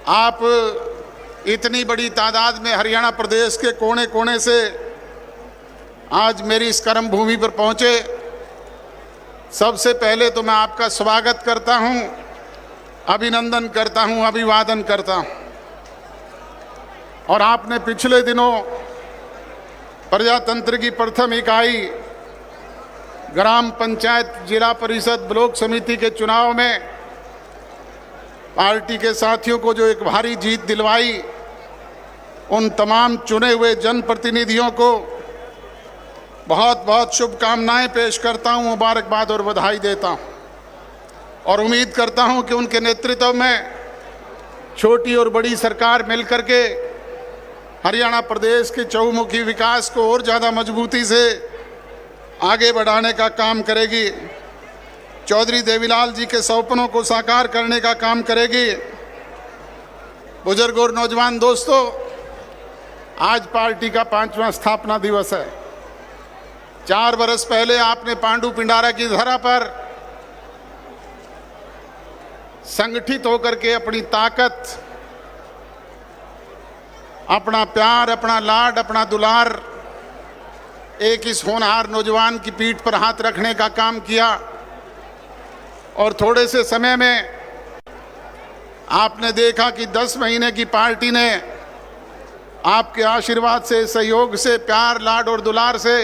आप इतनी बड़ी तादाद में हरियाणा प्रदेश के कोने कोने से आज मेरी इस कर्म भूमि पर पहुंचे। सबसे पहले तो मैं आपका स्वागत करता हूं, अभिनंदन करता हूं, अभिवादन करता हूं। और आपने पिछले दिनों प्रजातंत्र की प्रथम इकाई ग्राम पंचायत, जिला परिषद, ब्लॉक समिति के चुनाव में पार्टी के साथियों को जो एक भारी जीत दिलवाई, उन तमाम चुने हुए जनप्रतिनिधियों को बहुत बहुत शुभकामनाएं पेश करता हूं, मुबारकबाद और बधाई देता हूं। और उम्मीद करता हूं कि उनके नेतृत्व में छोटी और बड़ी सरकार मिलकर के हरियाणा प्रदेश के चहुमुखी विकास को और ज़्यादा मजबूती से आगे बढ़ाने का काम करेगी, चौधरी देवीलाल जी के सपनों को साकार करने का काम करेगी। बुजुर्ग और नौजवान दोस्तों, आज पार्टी का 5वां स्थापना दिवस है। 4 वर्ष पहले आपने पांडु पिंडारा की धरा पर संगठित होकर के अपनी ताकत, अपना प्यार, अपना लाड, अपना दुलार एक इस होनहार नौजवान की पीठ पर हाथ रखने का काम किया। और थोड़े से समय में आपने देखा कि 10 महीने की पार्टी ने आपके आशीर्वाद से, सहयोग से, प्यार, लाड और दुलार से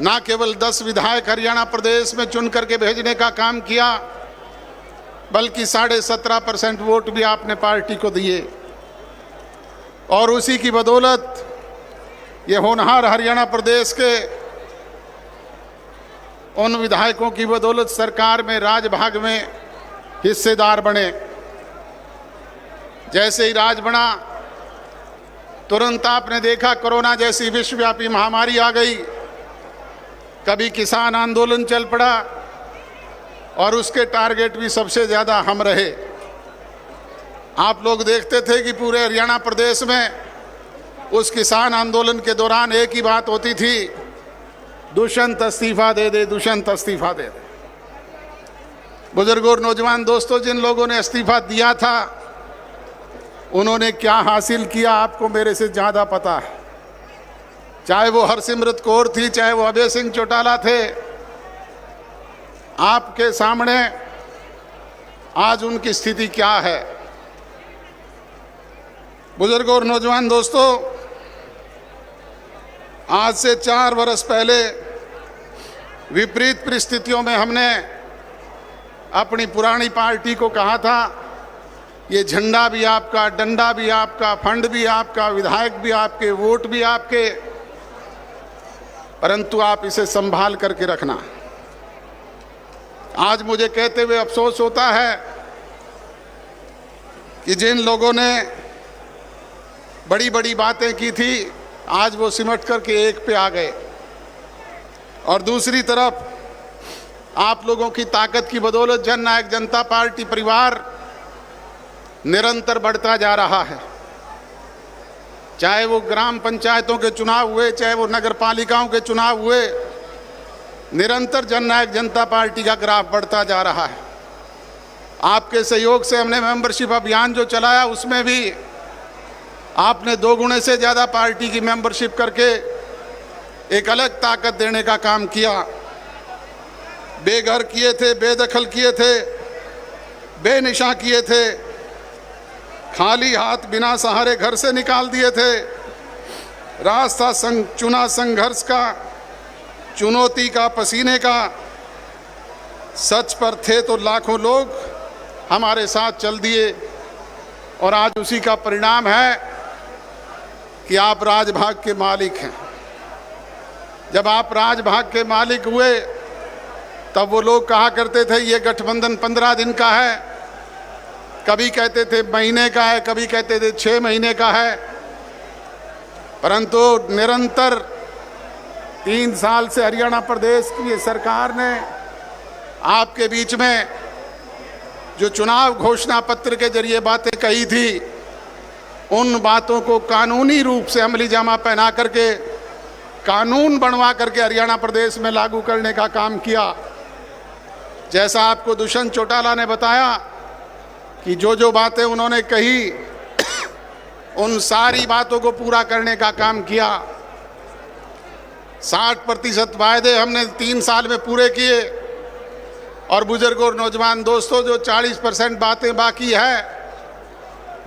ना केवल 10 विधायक हरियाणा प्रदेश में चुन करके भेजने का काम किया, बल्कि 17.5% वोट भी आपने पार्टी को दिए। और उसी की बदौलत ये होनहार हरियाणा प्रदेश के उन विधायकों की बदौलत सरकार में, राजभाग में हिस्सेदार बने। जैसे ही राज बना, तुरंत आपने देखा कोरोना जैसी विश्वव्यापी महामारी आ गई। कभी किसान आंदोलन चल पड़ा और उसके टारगेट भी सबसे ज़्यादा हम रहे। आप लोग देखते थे कि पूरे हरियाणा प्रदेश में उस किसान आंदोलन के दौरान एक ही बात होती थी, दुष्यंत इस्तीफा दे दे, दुष्यंत इस्तीफा दे दे। बुजुर्गों और नौजवान दोस्तों, जिन लोगों ने इस्तीफा दिया था उन्होंने क्या हासिल किया आपको मेरे से ज़्यादा पता है। चाहे वो हरसिमरत कौर थी, चाहे वो अभय सिंह चौटाला थे, आपके सामने आज उनकी स्थिति क्या है। बुजुर्गों और नौजवान दोस्तों, आज से 4 वर्ष पहले विपरीत परिस्थितियों में हमने अपनी पुरानी पार्टी को कहा था, ये झंडा भी आपका, डंडा भी आपका, फंड भी आपका, विधायक भी आपके, वोट भी आपके, परंतु आप इसे संभाल करके रखना। आज मुझे कहते हुए अफसोस होता है कि जिन लोगों ने बड़ी बड़ी बातें की थी, आज वो सिमट करके एक पे आ गए। और दूसरी तरफ आप लोगों की ताकत की बदौलत जननायक जनता पार्टी परिवार निरंतर बढ़ता जा रहा है। चाहे वो ग्राम पंचायतों के चुनाव हुए, चाहे वो नगर पालिकाओं के चुनाव हुए, निरंतर जननायक जनता पार्टी का ग्राफ बढ़ता जा रहा है। आपके सहयोग से हमने मेंबरशिप अभियान जो चलाया, उसमें भी आपने 2 गुने से ज़्यादा पार्टी की मेंबरशिप करके एक अलग ताकत देने का काम किया। बेघर किए थे, बेदखल किए थे, बेनिशा किए थे, खाली हाथ बिना सहारे घर से निकाल दिए थे। रास्ता चुना संघर्ष का, चुनौती का, पसीने का। सच पर थे तो लाखों लोग हमारे साथ चल दिए। और आज उसी का परिणाम है कि आप राजभाग के मालिक हैं। जब आप राजभाग के मालिक हुए, तब वो लोग कहा करते थे ये गठबंधन 15 दिन का है, कभी कहते थे महीने का है, कभी कहते थे 6 महीने का है। परंतु निरंतर 3 साल से हरियाणा प्रदेश की सरकार ने आपके बीच में जो चुनाव घोषणा पत्र के जरिए बातें कही थी, उन बातों को कानूनी रूप से अमली जामा पहना करके, कानून बनवा करके हरियाणा प्रदेश में लागू करने का काम किया। जैसा आपको दुष्यंत चौटाला ने बताया कि जो बातें उन्होंने कही उन सारी बातों को पूरा करने का काम किया। 60% वायदे हमने 3 साल में पूरे किए। और बुजुर्ग और नौजवान दोस्तों, जो 40% बातें बाकी है,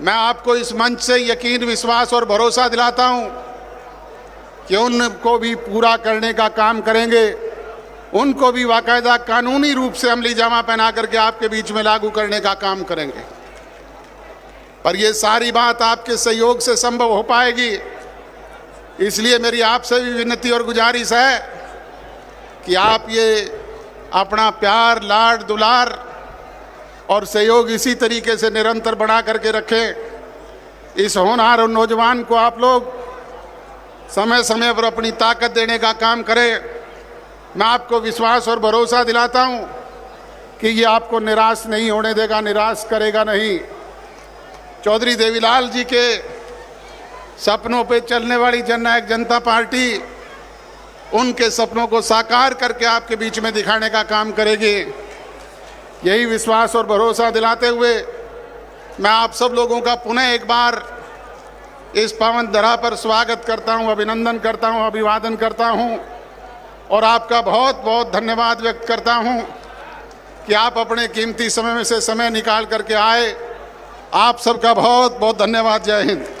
मैं आपको इस मंच से यकीन, विश्वास और भरोसा दिलाता हूं कि उनको भी पूरा करने का काम करेंगे। उनको भी बाकायदा कानूनी रूप से अमली जामा पहना करके आपके बीच में लागू करने का काम करेंगे। पर ये सारी बात आपके सहयोग से संभव हो पाएगी। इसलिए मेरी आपसे भी विनती और गुजारिश है कि आप ये अपना प्यार, लाड, दुलार और सहयोग इसी तरीके से निरंतर बढ़ा करके रखें। इस होनहार और नौजवान को आप लोग समय समय पर अपनी ताकत देने का काम करें। मैं आपको विश्वास और भरोसा दिलाता हूं कि ये आपको निराश नहीं होने देगा, निराश करेगा नहीं। चौधरी देवीलाल जी के सपनों पे चलने वाली जननायक जनता पार्टी उनके सपनों को साकार करके आपके बीच में दिखाने का काम करेगी। यही विश्वास और भरोसा दिलाते हुए मैं आप सब लोगों का पुनः एक बार इस पावन धरा पर स्वागत करता हूं, अभिनंदन करता हूं, अभिवादन करता हूं और आपका बहुत बहुत धन्यवाद व्यक्त करता हूं कि आप अपने कीमती समय में से समय निकाल करके आए। आप सबका बहुत बहुत धन्यवाद। जय हिंद।